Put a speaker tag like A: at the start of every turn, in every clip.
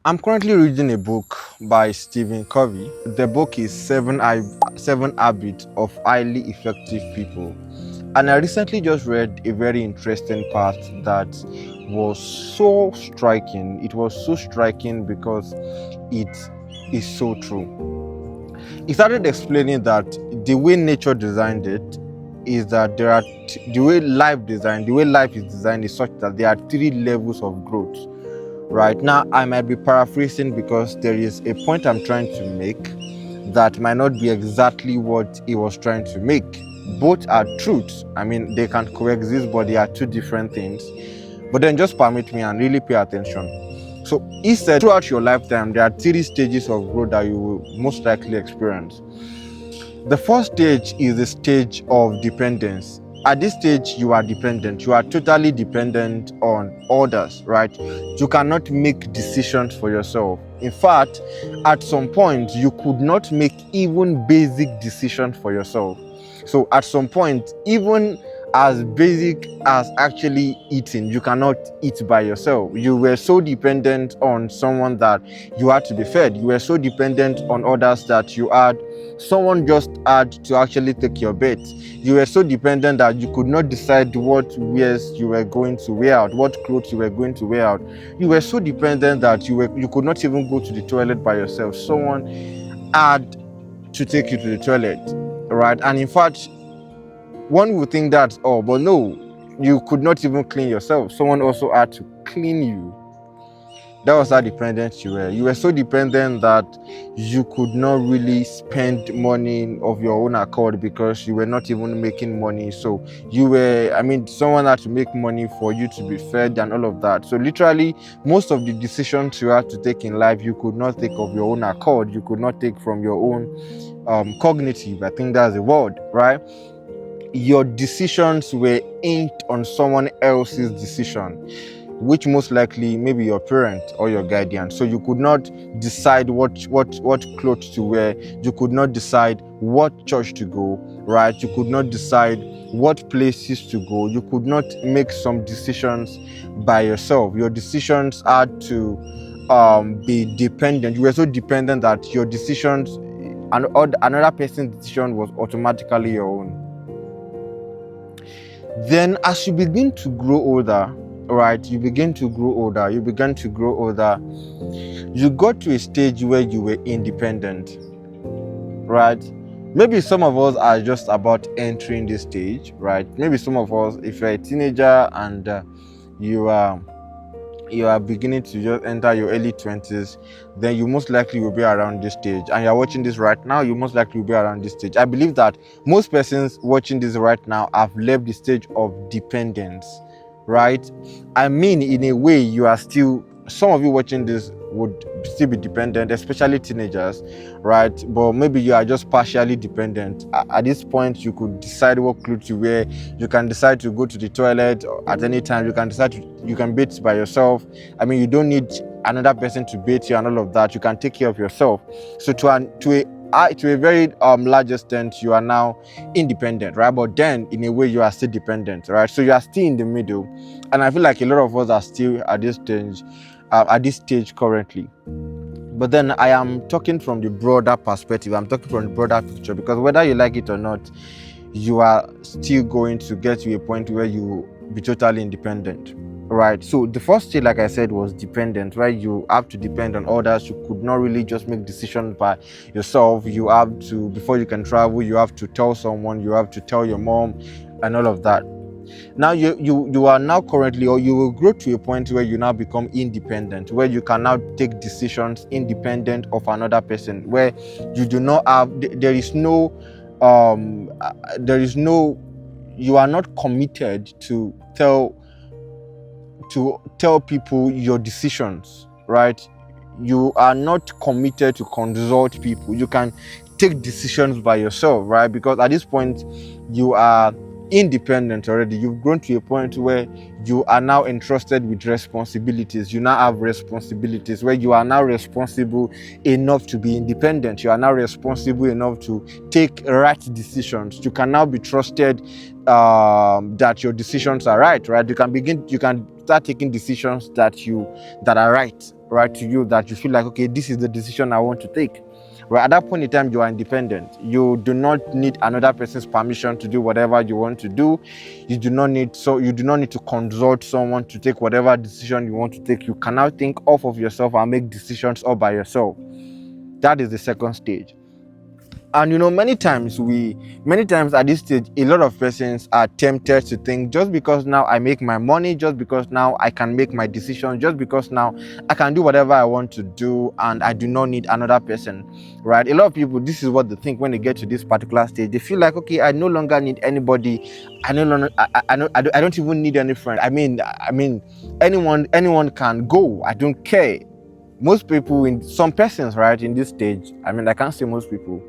A: I'm currently reading a book by Stephen Covey. The book is Seven Habits of Highly Effective People. And I recently just read a very interesting part that was so striking. It was so striking because it is so true. He started explaining that the way nature designed it is that the way life is designed is such that there are three levels of growth. Right now, I might be paraphrasing because there is a point I'm trying to make that might not be exactly what he was trying to make. Both are truths. I mean, they can coexist, but they are two different things. But then just permit me and really pay attention. So he said, throughout your lifetime, there are three stages of growth that you will most likely experience. The first stage is the stage of dependence. At this stage, you are dependent. You are totally dependent on others, right? You cannot make decisions for yourself. In fact, at some point, you could not make even basic decisions for yourself. So at some point, even as basic as actually eating, you cannot eat by yourself. You were so dependent on someone that you had to be fed. You were so dependent on others that someone just had to actually take your bed. You were so dependent that you could not decide what wears you were going to wear out, what clothes you were going to wear out. You were so dependent that you could not even go to the toilet by yourself. Someone had to take you to the toilet, right? And in fact, one would think that's all, but no, you could not even clean yourself. Someone also had to clean you. That was how dependent you were. You were so dependent that you could not really spend money of your own accord because you were not even making money. So someone had to make money for you to be fed and all of that. So literally, most of the decisions you had to take in life, you could not take of your own accord. You could not take from your own cognitive. I think that's the word, right? Your decisions were inked on someone else's decision, which most likely maybe your parent or your guardian. So you could not decide what clothes to wear. You could not decide what church to go, right? You could not decide what places to go. You could not make some decisions by yourself. Your decisions had to be dependent. You were so dependent that your decisions and another person's decision was automatically your own. Then as you begin to grow older, right, you began to grow older, you got to a stage where you were independent, right? Maybe some of us are just about entering this stage, right? Maybe some of us, if you're a teenager and you are beginning to just enter your early 20s, then you most likely will be around this stage. And you're watching this right now, you most likely will be around this stage. I believe that most persons watching this right now have left the stage of dependence, right? I mean, in a way, some of you watching this would still be dependent, especially teenagers, right? But maybe you are just partially dependent. At this point, you could decide what clothes you wear. You can decide to go to the toilet at any time. You can bathe by yourself. I mean, you don't need another person to bathe you and all of that. You can take care of yourself. So to a very large extent, you are now independent, right? But then in a way you are still dependent, right? So you are still in the middle. And I feel like a lot of us are still at this stage currently. But then I am talking from the broader perspective. I'm talking from the broader picture, because whether you like it or not, you are still going to get to a point where you will be totally independent, right? So the first stage, like I said, was dependent, right? You have to depend on others. You could not really just make decisions by yourself. You have to, before you can travel, you have to tell someone, you have to tell your mom and all of that. Now you are now currently, or you will grow to a point where you now become independent, where you can now take decisions independent of another person, where you do not have, you are not committed to tell people your decisions, right? You are not committed to consult people. You can take decisions by yourself, right? Because at this point you are independent already. You've grown to a point where you are now entrusted with responsibilities. You now have responsibilities where you are now responsible enough to be independent. You are now responsible enough to take right decisions. You can now be trusted that your decisions are right? You can start taking decisions that are right, right, to you, that you feel like, okay, this is the decision I want to take. Right, at that point in time, you are independent. You do not need another person's permission to do whatever you want to do. You do not need to consult someone to take whatever decision you want to take. You can now think off of yourself and make decisions all by yourself. That is the second stage. And many times at this stage, a lot of persons are tempted to think, just because now I make my money, just because now I can make my decisions, just because now I can do whatever I want to do and I do not need another person, right? A lot of people, this is what they think when they get to this particular stage. They feel like, okay, I no longer need anybody. I don't even need any friend. I mean, anyone can go. I don't care. Most people, in some persons, right, in this stage, I can't say most people,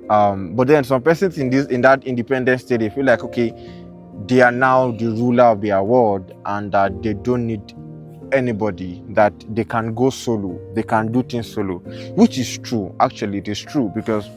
A: but then some persons in that independent state, they feel like, okay, they are now the ruler of their world and that they don't need anybody, that they can go solo, they can do things solo, which is true. Actually, it is true, because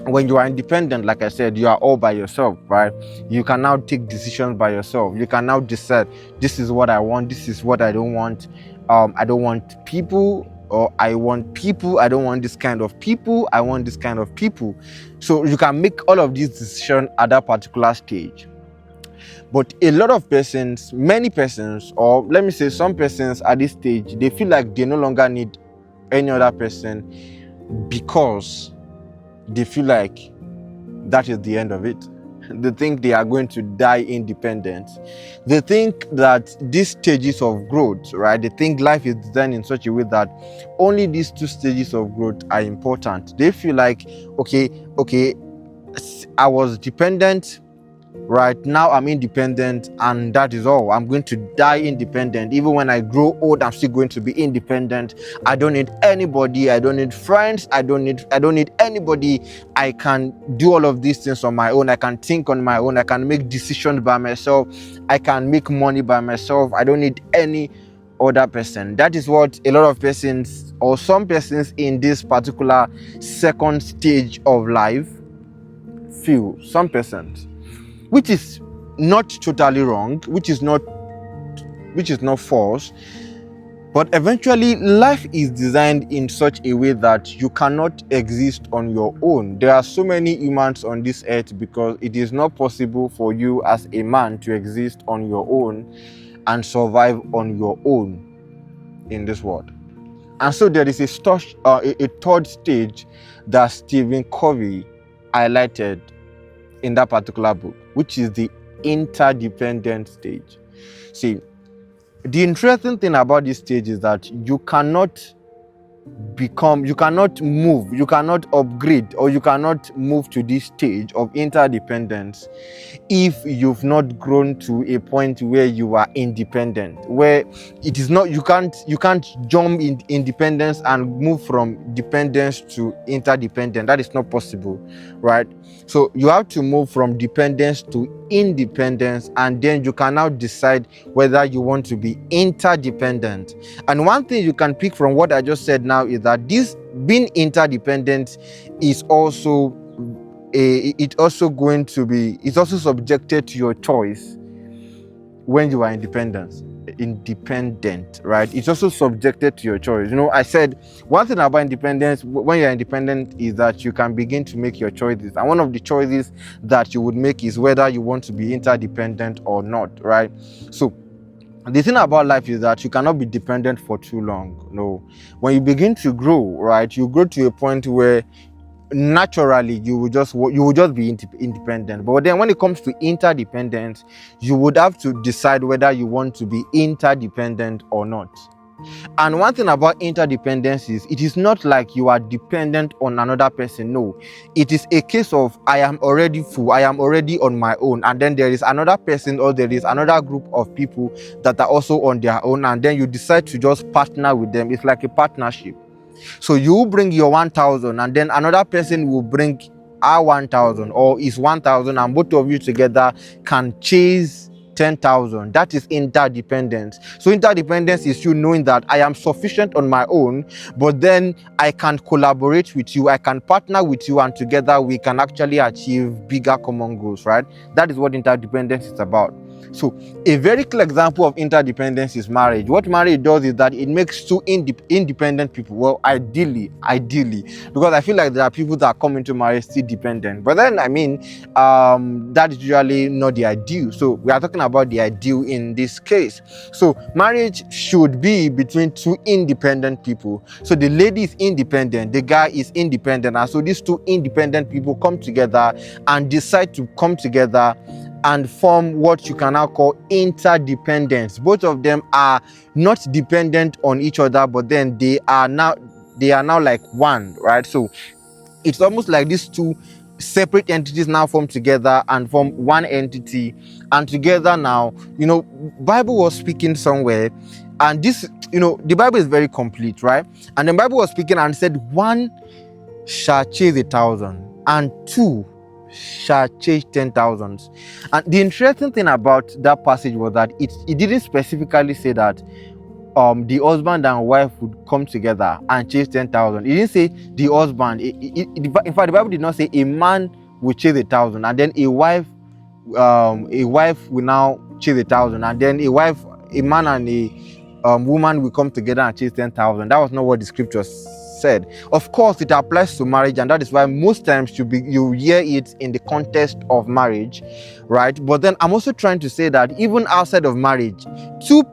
A: when you are independent, like I said, you are all by yourself, right? You can now take decisions by yourself. You can now decide, this is what I want, this is what I don't want. I don't want people, or I want people. I don't want this kind of people. I want this kind of people. So you can make all of these decisions at that particular stage. But a lot of persons, many persons, or let me say some persons at this stage, they feel like they no longer need any other person because they feel like that is the end of it. They think they are going to die independent. They think that these stages of growth, right? They think life is designed in such a way that only these two stages of growth are important. They feel like, okay, I was dependent, right? Now I'm independent, and that is all. I'm going to die independent. Even when I grow old, I'm still going to be independent. I don't need anybody. I don't need friends. I don't need anybody. I can do all of these things on my own. I can think on my own. I can make decisions by myself. I can make money by myself. I don't need any other person. That is what a lot of persons, or some persons in this particular second stage of life, feel. Some persons, which is not totally wrong, which is not false, but eventually life is designed in such a way that you cannot exist on your own. There are so many humans on this earth because it is not possible for you as a man to exist on your own and survive on your own in this world. And so there is a third stage that Stephen Covey highlighted in that particular book, which is the interdependent stage. See, the interesting thing about this stage is that you cannot move, you cannot upgrade, or you cannot move to this stage of interdependence if you've not grown to a point where you are independent, where it is not, you can't jump in independence and move from dependence to interdependent. That is not possible, right? So you have to move from dependence to independence, and then you can now decide whether you want to be interdependent. And one thing you can pick from what I just said now is that this being interdependent is also it's also subjected to your choice when you are independent, right? It's also subjected to your choice. I said one thing about independence, when you're independent, is that you can begin to make your choices, and one of the choices that you would make is whether you want to be interdependent or not, right? So the thing about life is that you cannot be dependent for too long. No, when you begin to grow, right, you grow to a point where naturally you will just be independent. But then when it comes to interdependence, you would have to decide whether you want to be interdependent or not. And one thing about interdependence is it is not like you are dependent on another person. No, it is a case of I am already full, I am already on my own, and then there is another person, or there is another group of people that are also on their own, and then you decide to just partner with them. It's like a partnership. So you bring your 1,000, and then another person will bring our 1,000 or is 1,000, and both of you together can chase 10,000. That is interdependence. So interdependence is you knowing that I am sufficient on my own, but then I can collaborate with you, I can partner with you, and together we can actually achieve bigger common goals, right? That is what interdependence is about. So a very clear example of interdependence is marriage. What marriage does is that it makes two independent people, well, ideally, because I feel like there are people that come into marriage still dependent, but then that is usually not the ideal. So we are talking about the ideal in this case. So marriage should be between two independent people. So the lady is independent, the guy is independent, and so these two independent people come together and decide to come together and form what you can now call interdependence. Both of them are not dependent on each other, but then they are now like one, right? So it's almost like these two separate entities now form together and form one entity, and together now, Bible was speaking somewhere, and this, the Bible is very complete, right? And the Bible was speaking and said, one shall chase 1,000 and two shall chase 10,000. And the interesting thing about that passage was that it didn't specifically say that the husband and wife would come together and chase 10,000. It didn't say the husband. In fact, the Bible did not say a man will chase 1,000 and then a wife will now chase 1,000, and then a man and a woman will come together and chase 10,000. That was not what the scriptures said. Of course, it applies to marriage, and that is why most times you hear it in the context of marriage, right? But then I'm also trying to say that even outside of marriage, two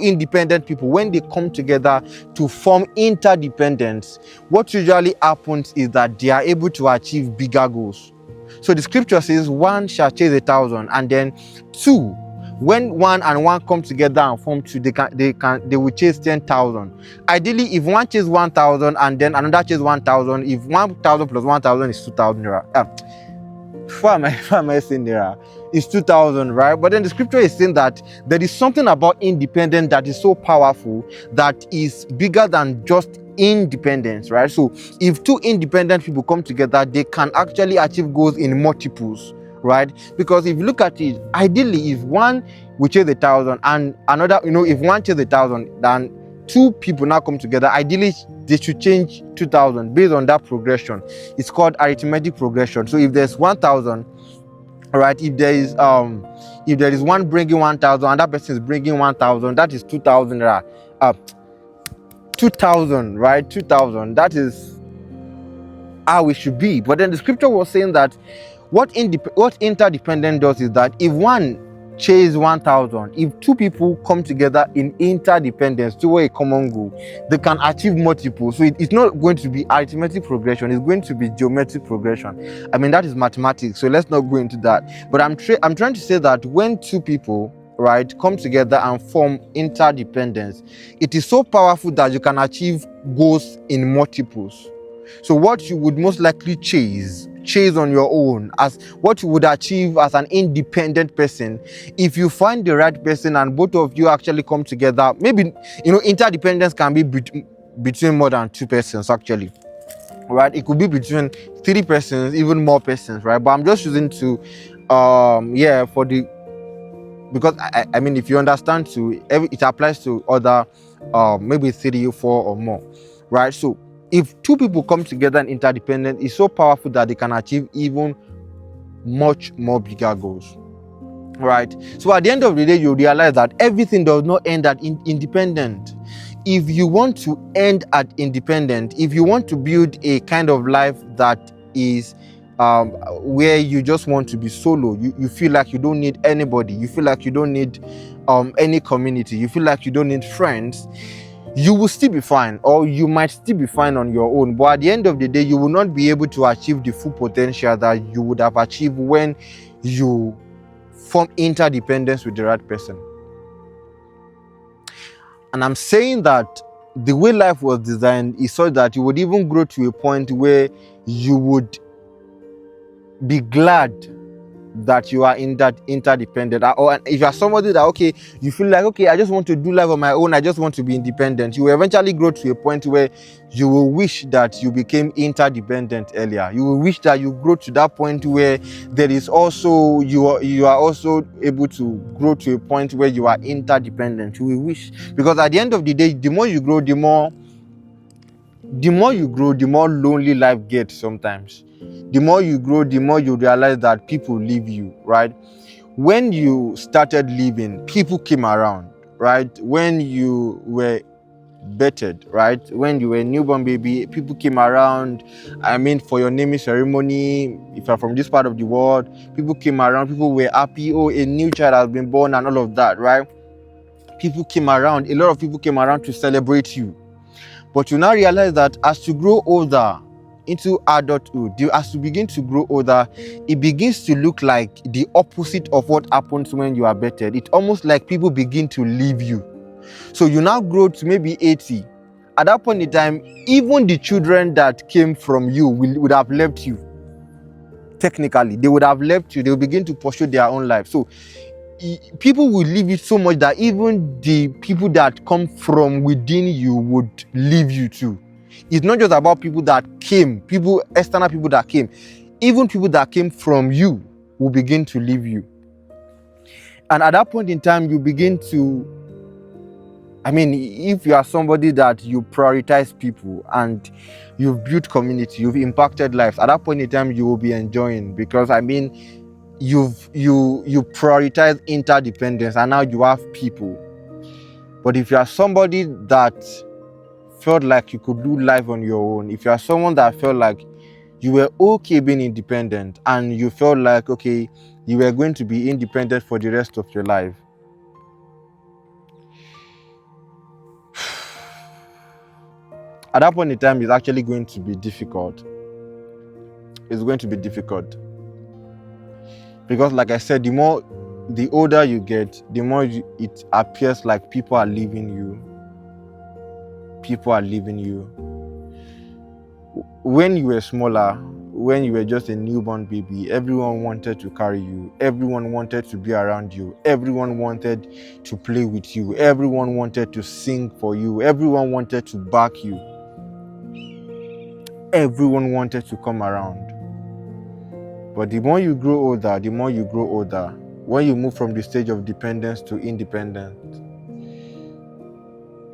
A: independent people, when they come together to form interdependence, what usually happens is that they are able to achieve bigger goals. So the scripture says one shall chase 1,000, and then two, when one and one come together and form two, they will chase 10,000. Ideally, if one chase 1,000 and then another chase 1,000, if 1,000 plus 1,000 is 2,000 naira. What am I saying there? It's 2,000, right? But then the scripture is saying that there is something about independence that is so powerful that is bigger than just independence, right? So if two independent people come together, they can actually achieve goals in multiples, right? Because if you look at it, ideally, if one will chase 1,000 and another, if one chase 1,000, then two people now come together, ideally they should change 2,000 based on that progression. It's called arithmetic progression. So if there's 1,000, right, if there is one bringing 1,000 and that person is bringing 1,000, that is 2,000. 2,000, right? 2,000. That is how it should be. But then the scripture was saying that what interdependent does is that if one chase 1,000, if two people come together in interdependence toward a common goal, they can achieve multiple. So it's not going to be arithmetic progression, it's going to be geometric progression. That is mathematics, so let's not go into that. But I'm trying to say that when two people, right, come together and form interdependence, it is so powerful that you can achieve goals in multiples. So what you would most likely chase on your own, as what you would achieve as an independent person, if you find the right person and both of you actually come together, maybe interdependence can be between more than two persons actually, right? It could be between 3 persons, even more persons, right? But I'm just using to because if you understand it applies to other maybe 3 or 4 or more, right? So if two people come together and interdependent, it's so powerful that they can achieve even much more bigger goals, right? So at the end of the day, you realize that everything does not end at independent. If you want to end at independent, if you want to build a kind of life that is where you just want to be solo, you feel like you don't need anybody, you feel like you don't need any community, you feel like you don't need friends, you will still be fine, or you might still be fine on your own. But at the end of the day, you will not be able to achieve the full potential that you would have achieved when you form interdependence with the right person. And I'm saying that the way life was designed is so that you would even grow to a point where you would be glad that you are in that interdependent. Or if you are somebody that you feel like I just want to do life on my own, I just want to be independent, you will eventually grow to a point where you will wish that you became interdependent earlier. You will wish that you grow to that point where there is also you are also able to grow to a point where you are interdependent. You will wish, because at the end of the day, the more you grow, the more lonely life gets sometimes. The more you grow, the more you realize that people leave you, right? when you started living, people came around, right? When you were bettered, right? When you were a newborn baby, people came around. I mean, for your naming ceremony, if you're from this part of the world, people came around, people were happy, oh, a new child has been born and all of that, right? People came around, a lot of people came around to celebrate you. But you now realize that as you grow older into adulthood, as you begin to grow older, it begins to look like the opposite of what happens when you are bettered. It's almost like people begin to leave you. So you now grow to maybe 80. At that point in time, even the children that came from you would have left you. Technically, they would have left you. They will begin to pursue their own life. So people will leave you so much that even the people that come from within you would leave you too. It's not just about people that came, external people that came. Even people that came from you will begin to leave you. And at that point in time, you begin to, if you are somebody that you prioritize people and you've built community, you've impacted lives, at that point in time, you will be enjoying, because you prioritize interdependence and now you have people. But if you are somebody that felt like you could do life on your own, if you are someone that felt like you were okay being independent and you felt like, okay, you were going to be independent for the rest of your life, at that point in time, it's actually going to be difficult. It's going to be difficult. Because like I said, the older you get, the more it appears like people are leaving you. People are leaving you. When you were smaller, when you were just a newborn baby, everyone wanted to carry you. Everyone wanted to be around you. Everyone wanted to play with you. Everyone wanted to sing for you. Everyone wanted to back you. Everyone wanted to come around. But the more you grow older, when you move from the stage of dependence to independence,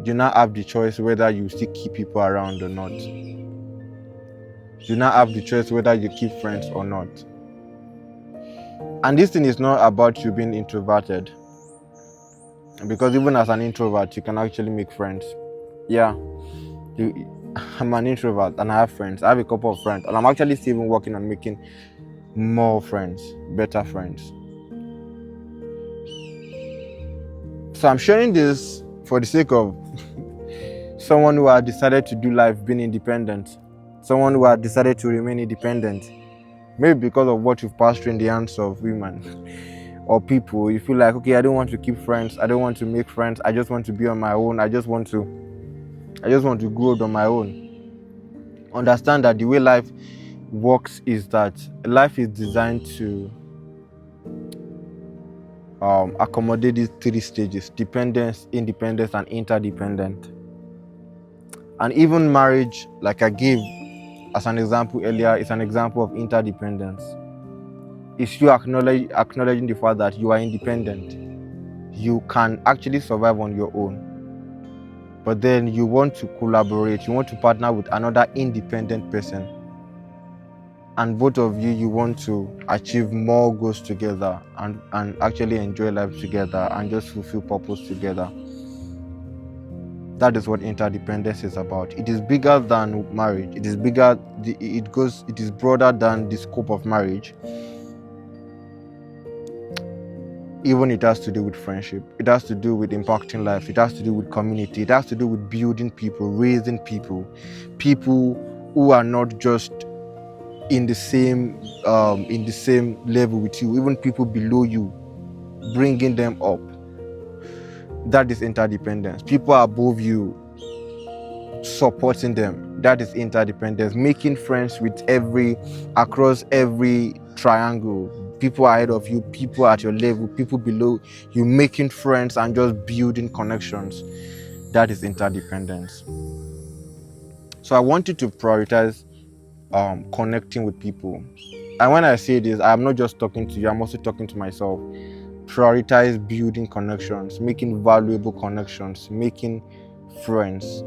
A: you now have the choice whether you still keep people around or not. You now have the choice whether you keep friends or not. And this thing is not about you being introverted. Because even as an introvert, you can actually make friends. Yeah. I'm an introvert and I have friends. I have a couple of friends. And I'm actually still even working on making more friends, better friends. So I'm sharing this for the sake of someone who has decided to do life being independent. Someone who has decided to remain independent. Maybe because of what you've passed through in the hands of women or people. You feel like, okay, I don't want to keep friends. I don't want to make friends. I just want to be on my own. I just want to grow up on my own. Understand that the way life works is that life is designed to accommodate these three stages: dependence, independence, and interdependent. And even marriage, like I gave as an example earlier, is an example of interdependence. It's you acknowledging the fact that you are independent. You can actually survive on your own. But then you want to collaborate, you want to partner with another independent person. And both of you want to achieve more goals together and actually enjoy life together and just fulfill purpose together. That is what interdependence is about. It is bigger than marriage. It is broader than the scope of marriage. Even it has to do with friendship. It has to do with impacting life. It has to do with community. It has to do with building people, raising people who are not just in the same level with you, even people below you, bringing them up. That is interdependence. People above you, supporting them. That is interdependence. Making friends with across every triangle. People ahead of you, people at your level, people below you, making friends and just building connections. That is interdependence. So I want you to prioritize connecting with people. And when I say this, I'm not just talking to you, I'm also talking to myself. Prioritize building connections, making valuable connections, making friends.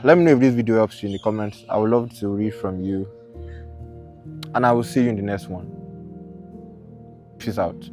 A: Let me know if this video helps you in the comments. I would love to read from you. and I will see you in the next one. Peace out.